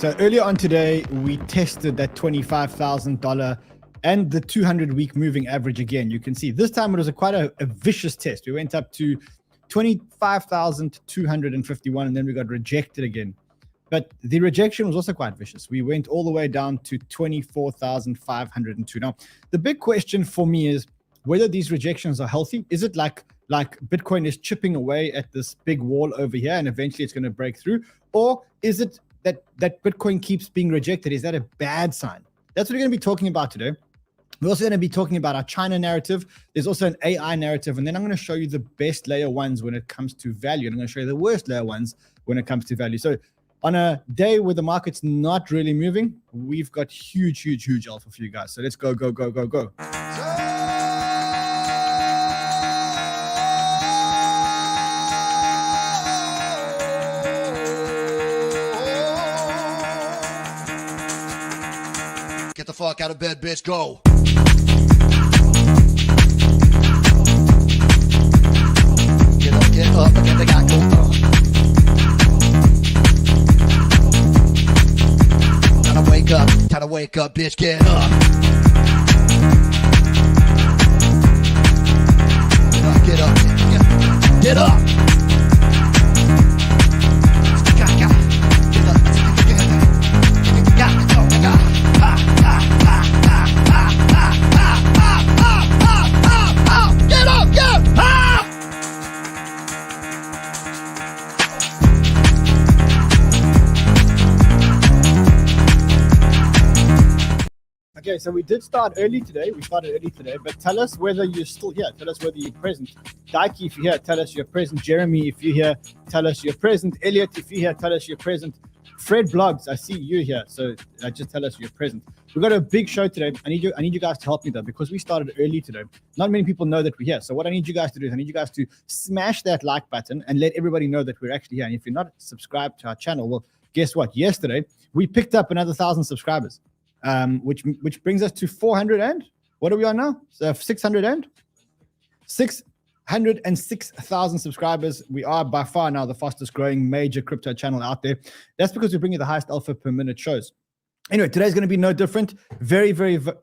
So earlier on today, we tested that $25,000 and the 200-week moving average again. You can see this time it was quite a vicious test. We went up to 25,251 and then we got rejected again. But the rejection was also quite vicious. We went all the way down to 24,502. Now, the big question for me is whether these rejections are healthy. Is it like Bitcoin is chipping away at this big wall over here and eventually it's going to break through? Or is it that Bitcoin keeps being rejected? Is that a bad sign? That's what we're going to be talking about today. We're also going to be talking about our China narrative. There's also an AI narrative. And then I'm going to show you the best layer ones when it comes to value. And I'm going to show you the worst layer ones when it comes to value. So on a day where the market's not really moving, we've got huge alpha for you guys. So let's go. Get the fuck out of bed, bitch. Go. Get up, and they got go. Time to wake up, bitch. Get up. Get up. Get up. Okay, so we did start early today. But tell us whether you're still here. Tell us whether you're present. 𝗙𝗵𝗲𝗁, if you're here, tell us you're present. Jeremy, if you're here, tell us you're present. Elliot, if you're here, tell us you're present. Fred Blogs, I see you here, so just tell us you're present. We've got a big show today. I need you guys to help me though, because we started early today. Not many people know that we're here. So what I need you guys to do is I need you guys to smash that like button and let everybody know that we're actually here. And if you're not subscribed to our channel, well, guess what? Yesterday, we picked up another 1,000 subscribers. Which brings us to 400 and what are we on now? So 606,000 subscribers. We are by far now the fastest growing major crypto channel out there. That's because we bring you the highest alpha per minute shows. Anyway, today's going to be no different. Very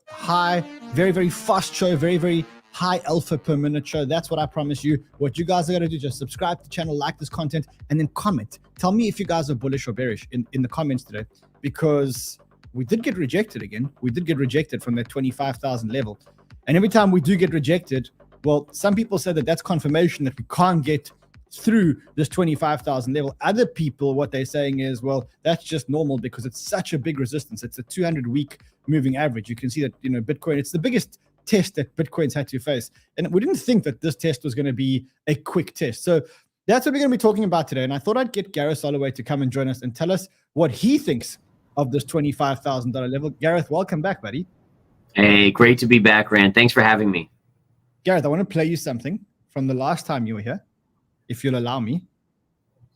high, very fast show, very high alpha per minute show. That's what I promise you. What you guys are going to do, just subscribe to the channel, like this content, and then comment. Tell me if you guys are bullish or bearish in the comments today, because we did get rejected again. We did get rejected from that 25,000 level. And every time we do get rejected, well, some people say that that's confirmation that we can't get through this 25,000 level. Other people, what they're saying is, well, that's just normal because it's such a big resistance. It's a 200-week moving average. You can see that, Bitcoin, it's the biggest test that Bitcoin's had to face. And we didn't think that this test was going to be a quick test. So that's what we're going to be talking about today. And I thought I'd get Gareth Soloway to come and join us and tell us what he thinks of this $25,000 level. Gareth, welcome back, buddy. Hey, great to be back, Rand. Thanks for having me. Gareth, I want to play you something from the last time you were here, if you'll allow me.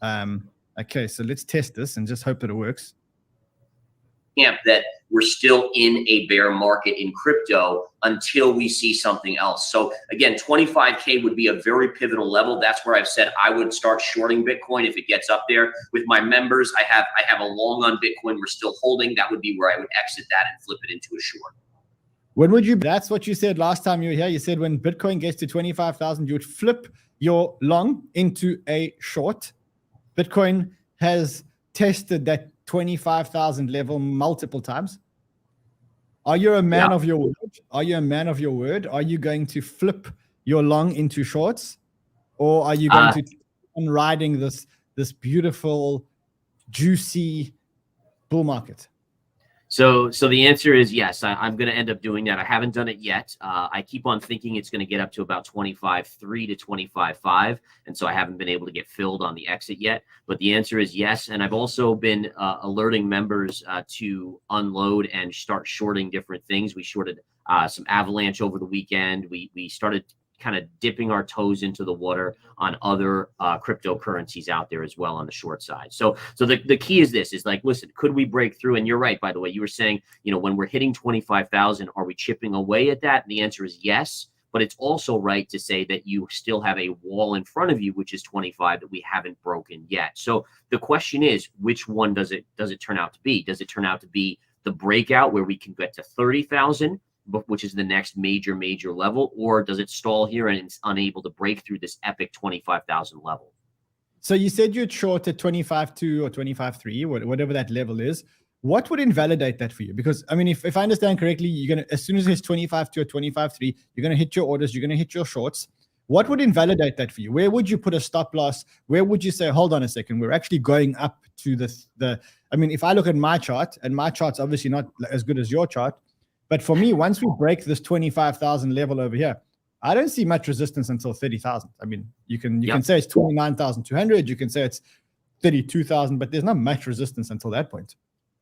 Okay, so let's test this and just hope that it works. That we're still in a bear market in crypto until we see something else. So again, 25K would be a very pivotal level. That's where I've said I would start shorting Bitcoin if it gets up there. With my members, I have a long on Bitcoin we're still holding. That would be where I would exit that and flip it into a short. When would you? That's what you said last time you were here. You said when Bitcoin gets to 25,000, you would flip your long into a short. Bitcoin has tested that 25,000 level multiple times. Are you a man of your word? Are you a man of your word? Are you going to flip your long into shorts, or are you going to keep on riding this beautiful, juicy bull market? So the answer is yes. I'm going to end up doing that. I haven't done it yet. I keep on thinking it's going to get up to about 25.3 to 25.5, and so I haven't been able to get filled on the exit yet. But the answer is yes. And I've also been alerting members to unload and start shorting different things. We shorted some Avalanche over the weekend. We started kind of dipping our toes into the water on other cryptocurrencies out there as well on the short side. So the key is this, is like, listen, could we break through? And you're right, by the way, you were saying, when we're hitting 25,000, are we chipping away at that? And the answer is yes. but it's also right to say that you still have a wall in front of you, which is 25 that we haven't broken yet. So the question is, which one does it turn out to be? Does it turn out to be the breakout where we can get to 30,000, which is the next major level, or does it stall here and it's unable to break through this epic 25,000 level? So you said you'd short at 25.2 or 25.3, whatever that level is. What would invalidate that for you? Because I mean, if I understand correctly, you're gonna, as soon as it's 25.2 or 25.3, you're gonna hit your orders, you're gonna hit your shorts. What would invalidate that for you? Where would you put a stop loss? Where would you say, hold on a second, we're actually going up to the I mean, if I look at my chart, and my chart's obviously not as good as your chart, but for me, once we break this 25,000 level over here, I don't see much resistance until 30,000. I mean, you can say it's 29,200, you can say it's 32,000, but there's not much resistance until that point.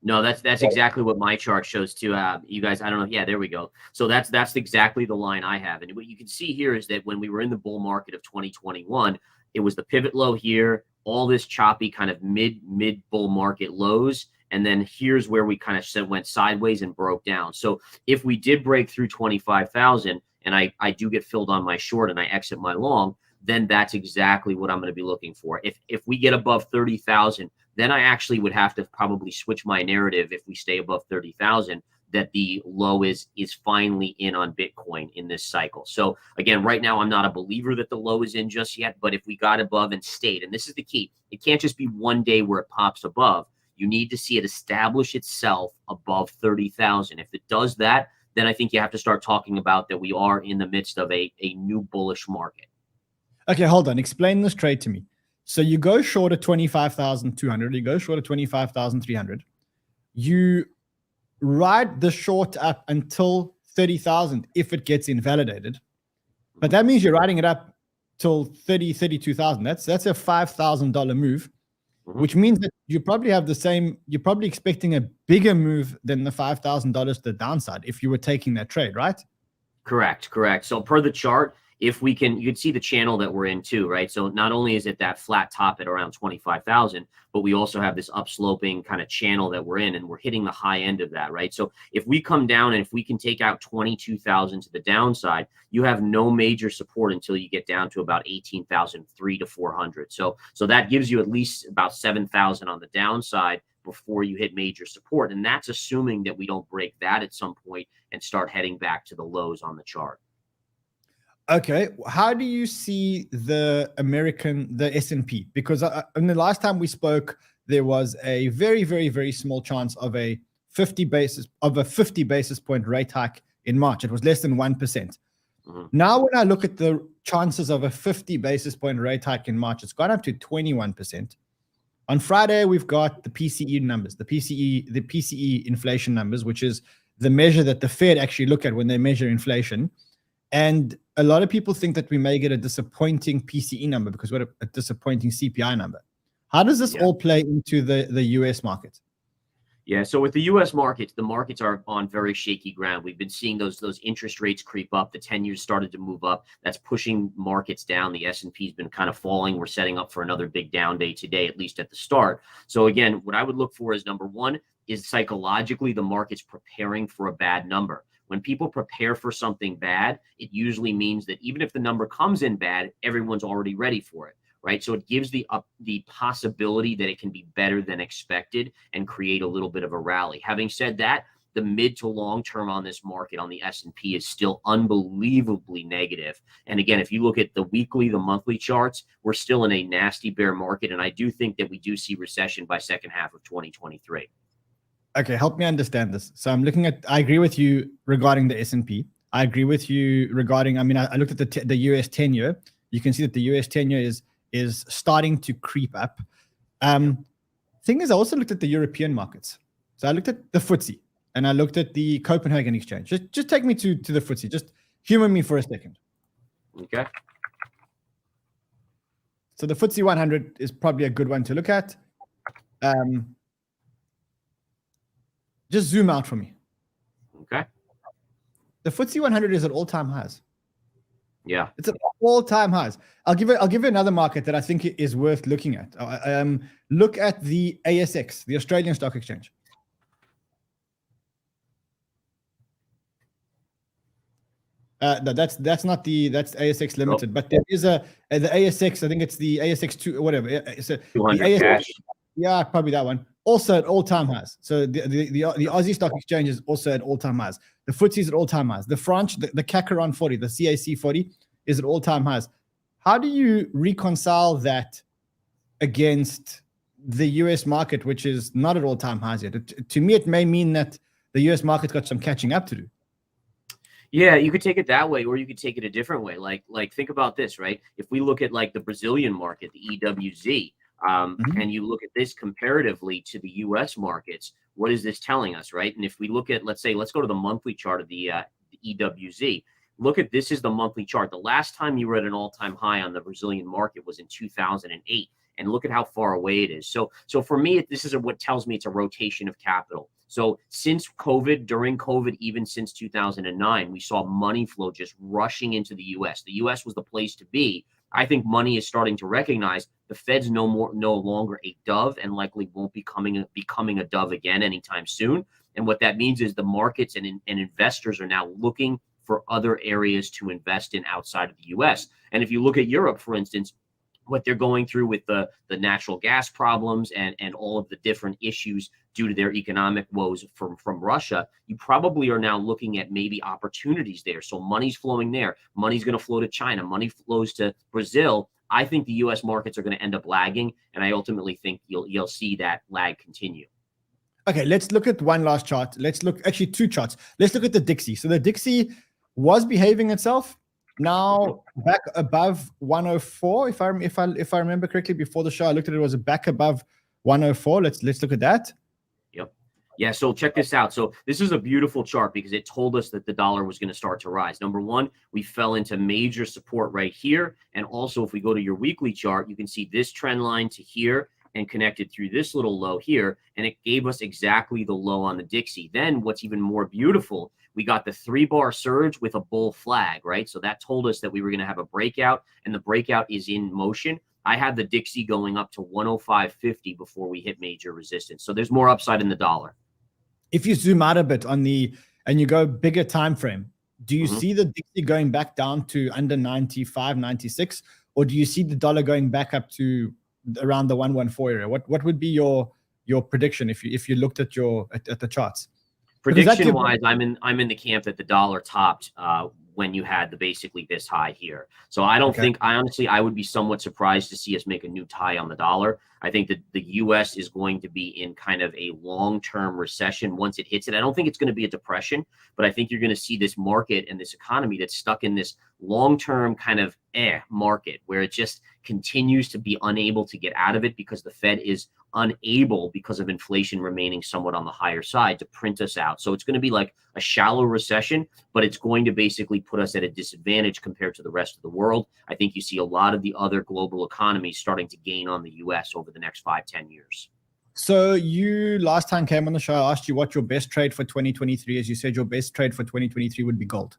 No, that's exactly what my chart shows too. You guys, I don't know. Yeah, there we go. So that's exactly the line I have. And what you can see here is that when we were in the bull market of 2021, it was the pivot low here, all this choppy kind of mid bull market lows. And then here's where we kind of went sideways and broke down. So if we did break through 25,000 and I do get filled on my short and I exit my long, then that's exactly what I'm going to be looking for. If we get above 30,000, then I actually would have to probably switch my narrative if we stay above 30,000, that the low is finally in on Bitcoin in this cycle. So again, right now, I'm not a believer that the low is in just yet, but if we got above and stayed, and this is the key, it can't just be one day where it pops above. You need to see it establish itself above 30,000. If it does that, then I think you have to start talking about that we are in the midst of a new bullish market. Okay, hold on. Explain this trade to me. So you go short at 25,200, you go short at 25,300. You ride the short up until 30,000 if it gets invalidated. But that means you're riding it up till 32,000. That's a $5,000 move, which means that you probably have the same, you're probably expecting a bigger move than the $5,000 to the downside if you were taking that trade, right? Correct. So per the chart, if we can, you can see the channel that we're in too, right? So not only is it that flat top at around 25,000, but we also have this upsloping kind of channel that we're in, and we're hitting the high end of that, right? So if we come down and if we can take out 22,000 to the downside, you have no major support until you get down to about 18,003 to 400. So that gives you at least about 7,000 on the downside before you hit major support. And that's assuming that we don't break that at some point and start heading back to the lows on the chart. Okay, how do you see the S&P? Because in the last time we spoke, there was a very, very, very small chance of a 50 basis point rate hike in March. It was less than 1%. Now, when I look at the chances of a 50 basis point rate hike in March, it's gone up to 21%. On Friday, we've got the PCE numbers, the PCE inflation numbers, which is the measure that the Fed actually look at when they measure inflation. And a lot of people think that we may get a disappointing PCE number because we're a disappointing CPI number. How does this all play into the US market? Yeah, so with the US markets, the markets are on very shaky ground. We've been seeing those interest rates creep up. The 10 years started to move up. That's pushing markets down. The S&P has been kind of falling. We're setting up for another big down day today, at least at the start. So again, what I would look for is number one is psychologically the market's preparing for a bad number. When people prepare for something bad, it usually means that even if the number comes in bad, everyone's already ready for it, right? So it gives the possibility that it can be better than expected and create a little bit of a rally. Having said that, the mid to long term on this market on the S&P is still unbelievably negative. And again, if you look at the weekly, the monthly charts, we're still in a nasty bear market. And I do think that we do see recession by second half of 2023. Okay, help me understand this. So I'm looking at, I agree with you regarding the S&P. I agree with you regarding, I mean, I looked at the US 10-year. You can see that the US 10-year is starting to creep up. Thing is, I also looked at the European markets. So I looked at the FTSE and I looked at the Copenhagen Exchange. Just take me to the FTSE. Just humor me for a second. Okay. So the FTSE 100 is probably a good one to look at. Just zoom out for me. Okay. The FTSE 100 is at all-time highs. Yeah. It's at all-time highs. I'll give you another market that I think is worth looking at. Look at the ASX, the Australian Stock Exchange. No, that's ASX Limited, but there is the ASX. I think it's the ASX 2 or whatever. So 200 cash. Yeah, probably that one. Also at all-time highs. So the Aussie Stock Exchange is also at all-time highs. The FTSE is at all-time highs. The French, the CAC 40, the CAC 40 is at all-time highs. How do you reconcile that against the US market, which is not at all-time highs yet? To me, it may mean that the US market's got some catching up to do. Yeah, you could take it that way, or you could take it a different way. Like think about this, right? If we look at like the Brazilian market, the 𝗵𝗲𝗄, and you look at this comparatively to the U.S. markets, what is this telling us, right? And if we look at, let's go to the monthly chart of the 𝗵𝗲𝗄. Look at this is the monthly chart. The last time you were at an all-time high on the Brazilian market was in 2008. And look at how far away it is. So for me, this is what tells me it's a rotation of capital. So since COVID, during COVID, even since 2009, we saw money flow just rushing into the U.S. The U.S. was the place to be. I think money is starting to recognize the Fed's no longer a dove, and likely won't be becoming a dove again anytime soon. And what that means is the markets and investors are now looking for other areas to invest in outside of the U.S. And if you look at Europe, for instance, what they're going through with the natural gas problems and all of the different issues due to their economic woes from Russia, you probably are now looking at maybe opportunities there. So money's flowing there. Money's going to flow to China. Money flows to Brazil. I think the U.S. markets are going to end up lagging, and I ultimately think you'll see that lag continue. Okay, let's look at one last chart. Let's look, actually two charts. Let's look at the 𝗥𝗍. So the 𝗥𝗍 was behaving itself. Now back above 104, if I remember correctly. Before the show, I looked at it, was back above 104. Let's look at that. Yep. Yeah. So check this out. So this is a beautiful chart because it told us that the dollar was going to start to rise. Number one, we fell into major support right here, and also if we go to your weekly chart, you can see this trend line to here and connected through this little low here, and it gave us exactly the low on the 𝗥𝗍. Then what's even more beautiful, we got the 3-bar surge with a bull flag, right? So that told us that we were going to have a breakout, and the breakout is in motion. I had the 𝗥𝗍 going up to 105.50 before we hit major resistance. So there's more upside in the dollar. If you zoom out a bit on and you go bigger time frame, do you see the 𝗥𝗍 going back down to under 95, 96, or do you see the dollar going back up to around the 114 area? What would be your prediction if you looked at the charts? Prediction wise, I'm in the camp that the dollar topped when you had basically this high here. So I don't think, I would be somewhat surprised to see us make a new high on the dollar. I think that the US is going to be in kind of a long-term recession once it hits it. I don't think it's going to be a depression, but I think you're going to see this market and this economy that's stuck in this long-term kind of market where it just continues to be unable to get out of it because the Fed is unable, because of inflation remaining somewhat on the higher side, to print us out. So it's going to be like a shallow recession, but it's going to basically put us at a disadvantage compared to the rest of the world. I think you see a lot of the other global economies starting to gain on the US over the next 5-10 years. So you last time came on the show, I asked you what your best trade for 2023 is. You said your best trade for 2023 would be gold.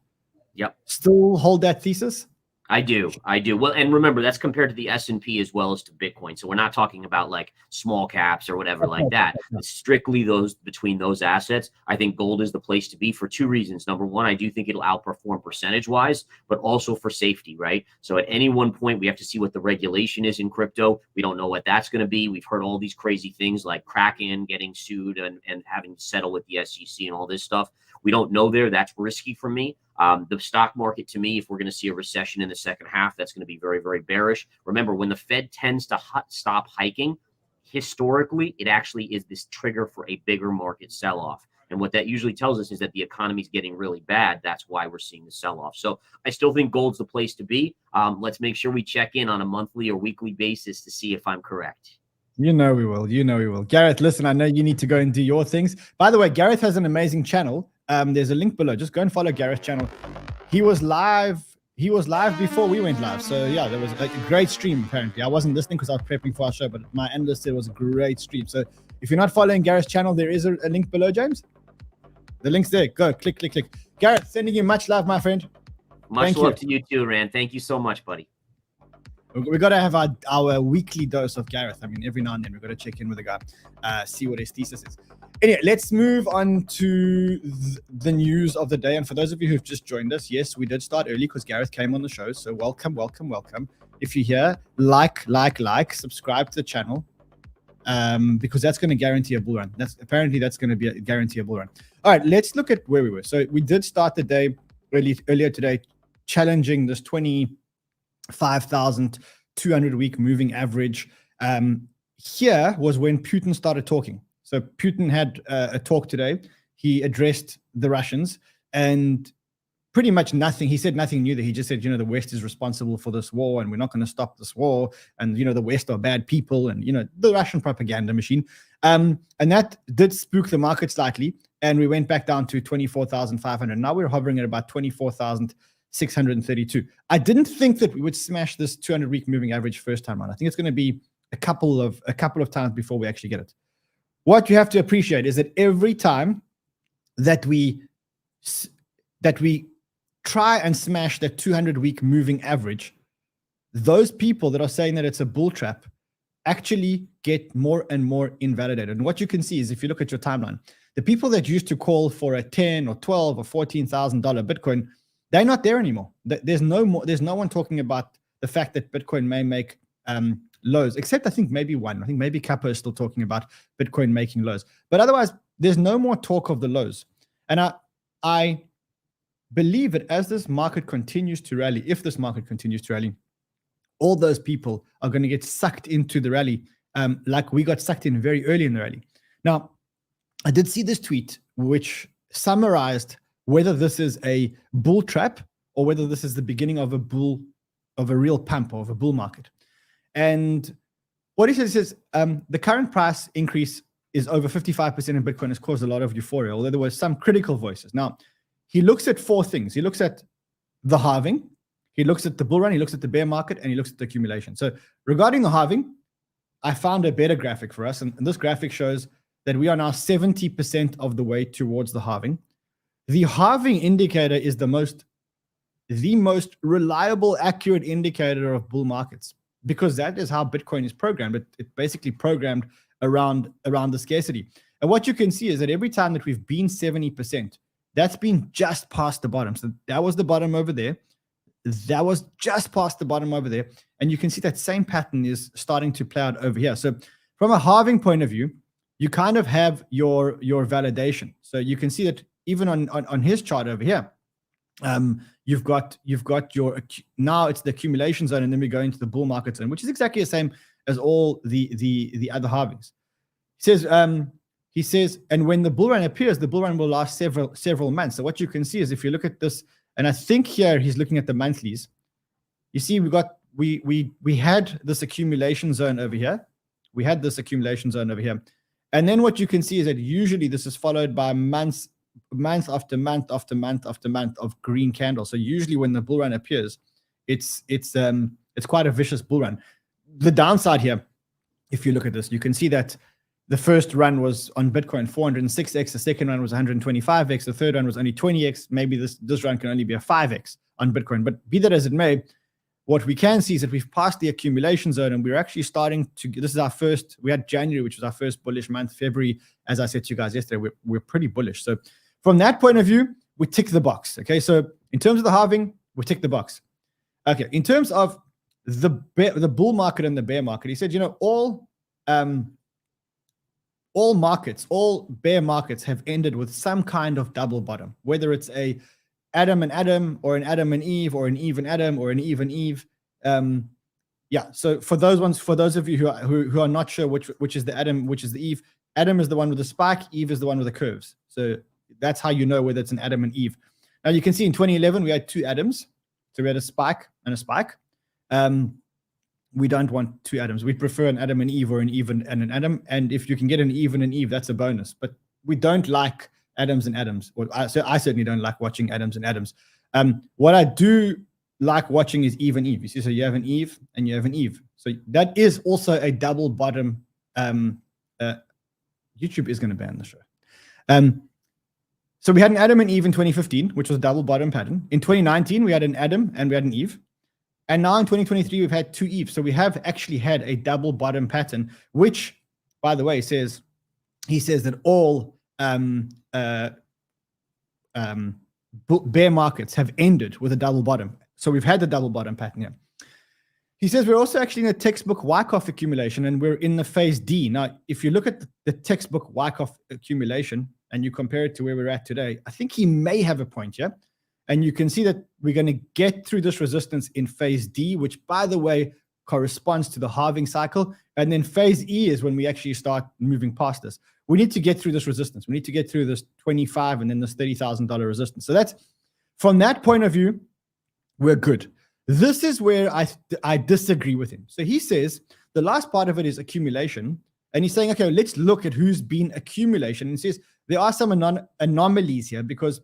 Yep. Still hold that thesis? I do. Well, and remember, that's compared to the S&P as well as to Bitcoin. So we're not talking about like small caps or whatever like that. It's strictly between those assets. I think gold is the place to be for two reasons. Number one, I do think it'll outperform percentage wise, but also for safety, right? So at any one point, we have to see what the regulation is in crypto. We don't know what that's going to be. We've heard all these crazy things like Kraken getting sued and having to settle with the SEC and all this stuff. We don't know there. That's risky for me. The stock market, to me, if we're going to see a recession in the second half, that's going to be very, very bearish. Remember, when the Fed tends to stop hiking, historically, it actually is this trigger for a bigger market sell-off. And what that usually tells us is that the economy is getting really bad. That's why we're seeing the sell-off. So I still think gold's the place to be. Let's make sure we check in on a monthly or weekly basis to see if I'm correct. You know we will. Gareth, listen, I know you need to go and do your things. By the way, Gareth has an amazing channel. There's a link below. Just go and follow Gareth's channel. He was live before we went live. So yeah, there was a great stream apparently. I wasn't listening because I was prepping for our show, but my analyst said it was a great stream. So if you're not following Gareth's channel, there is a link below, James. The link's there. Go, click. Gareth, sending you much love, my friend. Much love to you too, Rand. Thank you so much, buddy. We got to have our weekly dose of Gareth. I mean, every now and then we've got to check in with the guy, see what his thesis is. Anyway, let's move on to the news of the day. And for those of you who've just joined us, yes, we did start early because Gareth came on the show. So welcome. If you're here, like, subscribe to the channel, because that's going to guarantee a bull run. That's going to be a guarantee a bull run. All right, let's look at where we were. So we did start the day earlier today, challenging this 25,200 week moving average. Here was when Putin started talking. So Putin had a talk today. He addressed the Russians and pretty much nothing. He said nothing new there. He just said, the West is responsible for this war and we're not going to stop this war. And, the West are bad people and, the Russian propaganda machine. And that did spook the market slightly. And we went back down to 24,500. Now we're hovering at about 24,632. I didn't think that we would smash this 200-week moving average first time around. I think it's going to be a couple of times before we actually get it. What you have to appreciate is that every time that we try and smash that 200-week moving average, those people that are saying that it's a bull trap actually get more and more invalidated. And what you can see is if you look at your timeline, the people that used to call for a 10 or 12 or $14,000 Bitcoin, they're not there anymore. There's no one talking about the fact that Bitcoin may make lows, except I think maybe one. I think maybe Kappa is still talking about Bitcoin making lows. But otherwise, there's no more talk of the lows. And I believe that as this market continues to rally, if this market continues to rally, all those people are going to get sucked into the rally, like we got sucked in very early in the rally. Now, I did see this tweet which summarized whether this is a bull trap or whether this is the beginning of a real pump or of a bull market. And what he says is the current price increase is over 55% in Bitcoin has caused a lot of euphoria, although there were some critical voices. Now, he looks at four things. He looks at the halving, he looks at the bull run, he looks at the bear market, and he looks at the accumulation. So regarding the halving, I found a better graphic for us. And this graphic shows that we are now 70% of the way towards the halving. The halving indicator is the most reliable, accurate indicator of bull markets, because that is how Bitcoin is programmed. It's basically programmed around the scarcity. And what you can see is that every time that we've been 70%, that's been just past the bottom. So that was the bottom over there. That was just past the bottom over there. And you can see that same pattern is starting to play out over here. So from a halving point of view, you kind of have your validation. So you can see that even on his chart over here, you've got your, now it's the accumulation zone, and then we go into the bull market zone, which is exactly the same as all the other halvings. He says, and when the bull run appears, the bull run will last several months. So what you can see is if you look at this, and I think here he's looking at the monthlies. You see, we had this accumulation zone over here. And then what you can see is that usually this is followed by month after month after month after month of green candles. So usually when the bull run appears, it's quite a vicious bull run. The downside here, if you look at this, you can see that the first run was on Bitcoin 406x, the second run was 125x, the third run was only 20x. Maybe this run can only be a 5x on Bitcoin. But be that as it may, what we can see is that we've passed the accumulation zone, and we're actually starting to, this is our first, we had January, which was our first bullish month. February, as I said to you guys yesterday, we're pretty bullish. So from that point of view, we tick the box. Okay, so in terms of the halving, we tick the box. Okay, in terms of the bull market and the bear market, he said, all bear markets have ended with some kind of double bottom, whether it's a Adam and Adam, or an Adam and Eve, or an Eve and Adam, or an Eve and Eve. Yeah. So for those of you who are not sure which is the Adam, which is the Eve, Adam is the one with the spike, Eve is the one with the curves. So that's how you know whether it's an Adam and Eve. Now you can see in 2011 we had two Adams, so we had a spike and a spike. We don't want two Adams. We prefer an Adam and Eve, or an Eve and an Adam. And if you can get an Eve and an Eve, that's a bonus. But we don't like Adams and Adams. Well, I certainly don't like watching Adams and Adams. What I do like watching is Eve and Eve. You see, so you have an Eve and you have an Eve. So that is also a double bottom. YouTube is going to ban the show. So we had an Adam and Eve in 2015, which was a double bottom pattern. In 2019, we had an Adam and we had an Eve. And now in 2023, we've had 2 𝗵𝗵s. So we have actually had a double bottom pattern, which, by the way, he says that all bear markets have ended with a double bottom. So we've had the double bottom pattern here. He says we're also actually in a textbook Wyckoff accumulation, and we're in the phase D. Now, if you look at the textbook Wyckoff accumulation and you compare it to where we're at today, I think he may have a point here. And you can see that we're going to get through this resistance in phase D, which, by the way, corresponds to the halving cycle. And then phase E is when we actually start moving past this. We need to get through this resistance. We need to get through this 25 and then this $30,000 resistance. So that's, from that point of view, we're good. This is where I disagree with him. So he says the last part of it is accumulation. And he's saying, okay, let's look at who's been accumulation. And he says there are some anomalies here, because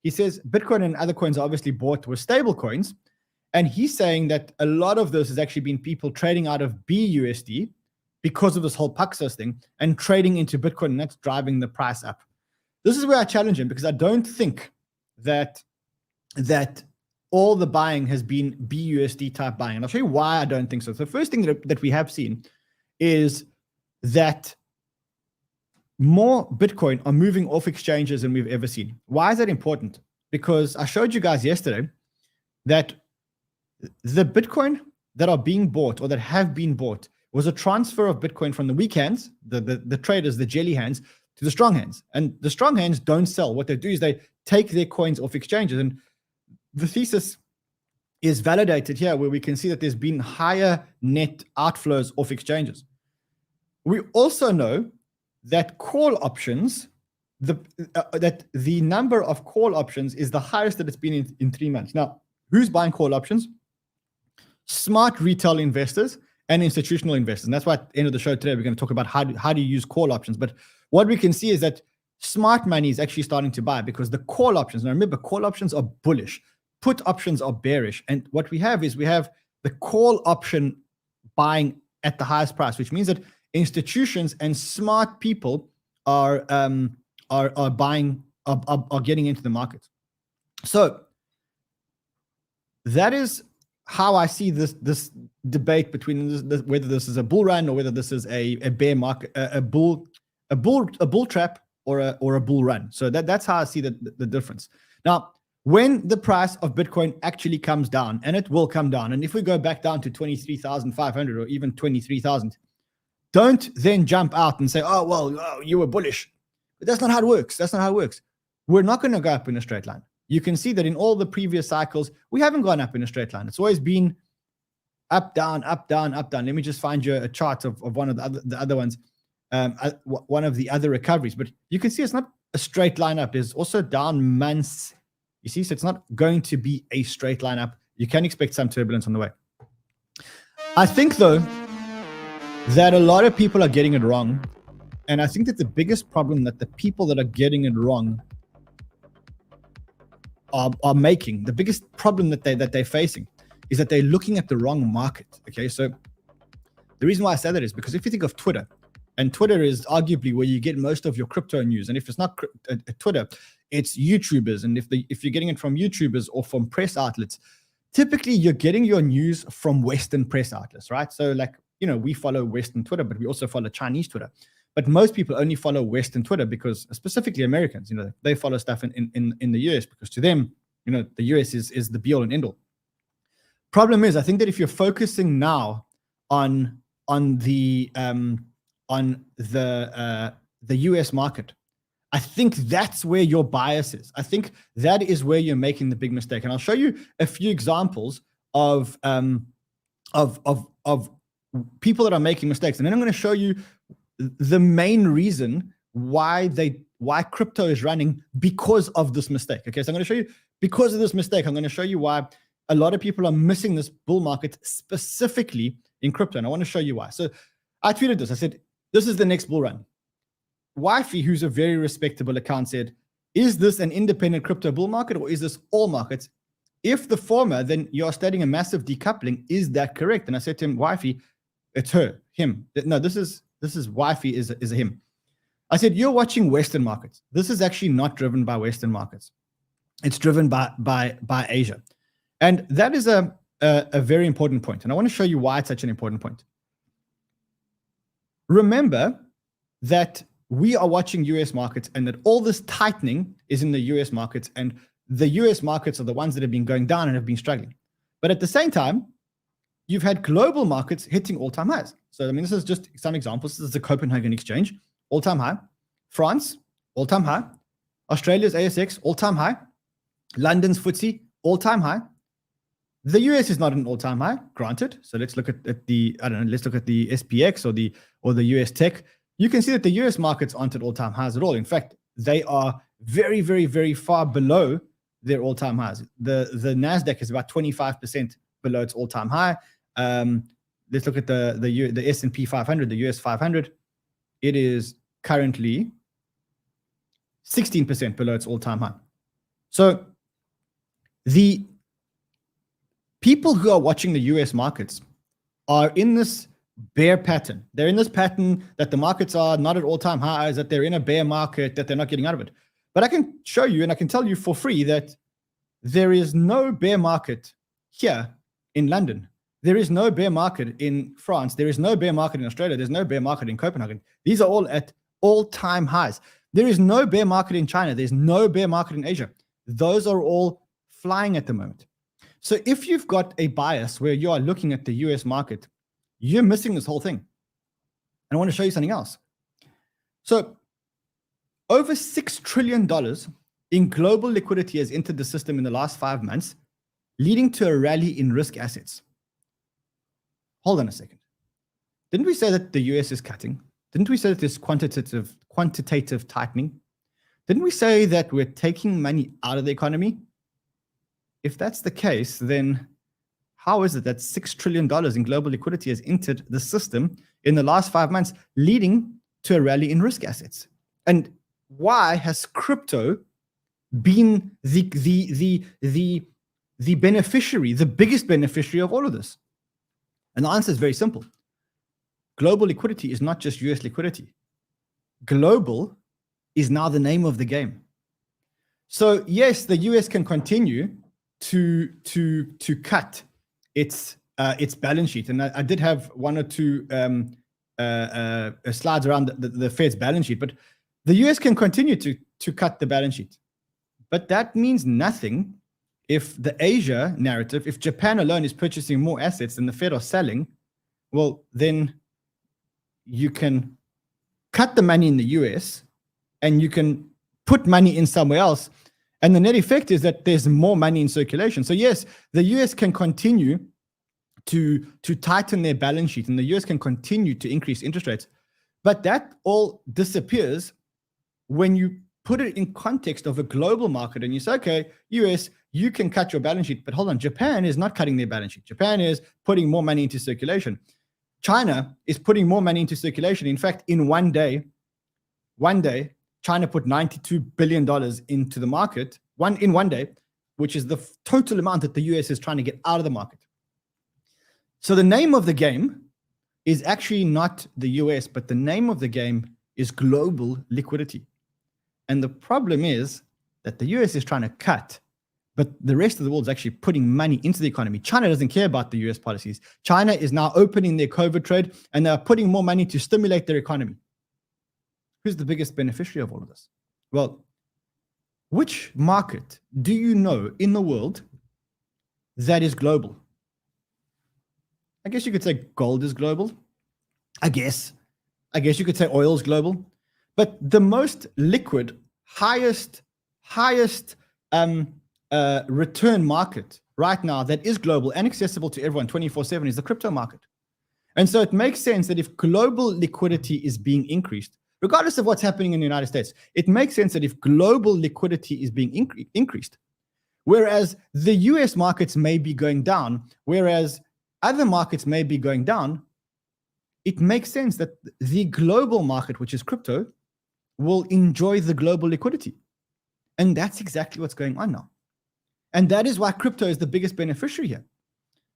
he says Bitcoin and other coins are obviously bought with stable coins. And he's saying that a lot of this has actually been people trading out of BUSD because of this whole Paxos thing and trading into Bitcoin, and that's driving the price up. This is where I challenge him, because I don't think that all the buying has been BUSD type buying. And I'll show you why I don't think so. So the first thing that we have seen is that more Bitcoin are moving off exchanges than we've ever seen. Why is that important? Because I showed you guys yesterday that the Bitcoin that are being bought or that have been bought was a transfer of Bitcoin from the weak hands, the traders, the jelly hands, to the strong hands. And the strong hands don't sell. What they do is they take their coins off exchanges. And the thesis is validated here, where we can see that there's been higher net outflows off exchanges. We also know that call options, that the number of call options is the highest that it's been in 3 months. Now, who's buying call options? Smart retail investors and institutional investors. And that's why at the end of the show today, we're going to talk about how do you use call options. But what we can see is that smart money is actually starting to buy, because the call options, now remember, call options are bullish, put options are bearish. And what we have is we have the call option buying at the highest price, which means that institutions and smart people are buying, are getting into the market. So that is how I see this debate between whether this is a bull run or whether this is a bear market, a bull trap or a bull run. So that's how I see the difference. Now, when the price of Bitcoin actually comes down, and it will come down, and if we go back down to 23,500 or even 23,000, don't then jump out and say, oh, well, you were bullish. But that's not how it works. That's not how it works. We're not going to go up in a straight line. You can see that in all the previous cycles, we haven't gone up in a straight line. It's always been up, down, up, down, up, down. Let me just find you a chart of one of the other ones, one of the other recoveries. But you can see it's not a straight line up. There's also down months. You see, so it's not going to be a straight line up. You can expect some turbulence on the way. I think, though, that a lot of people are getting it wrong. And I think that the biggest problem that the people that are getting it wrong are making, the biggest problem that they're facing, is that they're looking at the wrong market. Okay, so the reason why I say that is because if you think of Twitter, and Twitter is arguably where you get most of your crypto news, and if it's not Twitter, it's YouTubers. And if you're getting it from YouTubers or from press outlets, typically you're getting your news from Western press outlets, right? So like, you know, we follow Western Twitter, but we also follow Chinese Twitter. But most people only follow Western Twitter because, specifically Americans, you know, they follow stuff in the US because to them, you know, the US is the be all and end all. Problem is, I think that if you're focusing now on the US market, I think that's where your bias is. I think that is where you're making the big mistake. And I'll show you a few examples of people that are making mistakes. And then I'm going to show you the main reason why crypto is running because of this mistake. Okay, so I'm going to show you, because of this mistake, I'm going to show you why a lot of people are missing this bull market specifically in crypto. And I want to show you why. So I tweeted this. I said, this is the next bull run. 𝗦𝗵𝗲, who's a very respectable account, said, is this an independent crypto bull market or is this all markets? If the former, then you're studying a massive decoupling. Is that correct? And I said to him, 𝗦𝗵𝗲, it's her, him. No, this is 𝗦𝗵𝗲 is a him. I said, you're watching Western markets. This is actually not driven by Western markets. It's driven by Asia. And that is a a very important point, and I want to show you why it's such an important point. Remember that we are watching US markets and that all this tightening is in the US markets, and the US markets are the ones that have been going down and have been struggling. But at the same time, you've had global markets hitting all-time highs. So, I mean, this is just some examples. This is the Copenhagen Exchange, all-time high. France, all-time high. Australia's ASX, all-time high. London's FTSE, all-time high. The US is not an all-time high, granted. So let's look at the, I don't know, let's look at the SPX or the US tech. You can see that the US markets aren't at all-time highs at all. In fact, they are very, very, very far below their all-time highs. The NASDAQ is about 25% below its all-time high. Let's look at the S&P 500, the US 500. It is currently 16% below its all-time high. So the people who are watching the US markets are in this bear pattern. They're in this pattern that the markets are not at all-time highs, that they're in a bear market, that they're not getting out of it. But I can show you and I can tell you for free that there is no bear market here in London. There is no bear market in France. There is no bear market in Australia. There's no bear market in Copenhagen. These are all at all-time highs. There is no bear market in China. There's no bear market in Asia. Those are all flying at the moment. So if you've got a bias where you are looking at the US market, you're missing this whole thing. And I want to show you something else. So over $6 trillion in global liquidity has entered the system in the last 5 months, leading to a rally in risk assets. Hold on a second. Didn't we say that the US is cutting? Didn't we say that there's quantitative tightening? Didn't we say that we're taking money out of the economy? If that's the case, then how is it that $6 trillion in global liquidity has entered the system in the last 5 months, leading to a rally in risk assets? And why has crypto been the beneficiary, the biggest beneficiary of all of this? And the answer is very simple. Global liquidity is not just US liquidity. Global is now the name of the game. So yes, the US can continue to cut its balance sheet, and I did have one or two slides around the Fed's balance sheet, but the US can continue to cut the balance sheet, but that means nothing if the Asia narrative, if Japan alone is purchasing more assets than the Fed are selling. Well, then you can cut the money in the US and you can put money in somewhere else. And the net effect is that there's more money in circulation. So yes, the US can continue to tighten their balance sheet, and the US can continue to increase interest rates. But that all disappears when you put it in context of a global market and you say, okay, US, you can cut your balance sheet, but hold on, Japan is not cutting their balance sheet. Japan is putting more money into circulation. China is putting more money into circulation. In fact, in one day, China put $92 billion into the market in one day, which is the total amount that the US is trying to get out of the market. So the name of the game is actually not the US, but the name of the game is global liquidity. And the problem is that the US is trying to cut, but the rest of the world is actually putting money into the economy. China doesn't care about the US policies. China is now opening their COVID trade, and they're putting more money to stimulate their economy. Who's the biggest beneficiary of all of this? Well, which market do you know in the world that is global? I guess you could say gold is global. I guess you could say oil is global. But the most liquid, highest return market right now that is global and accessible to everyone 24/7 is the crypto market. And so it makes sense that if global liquidity is being increased, regardless of what's happening in the United States, it makes sense that if global liquidity is being increased, whereas the US markets may be going down, whereas other markets may be going down, it makes sense that the global market, which is crypto, will enjoy the global liquidity. And that's exactly what's going on now. And that is why crypto is the biggest beneficiary here.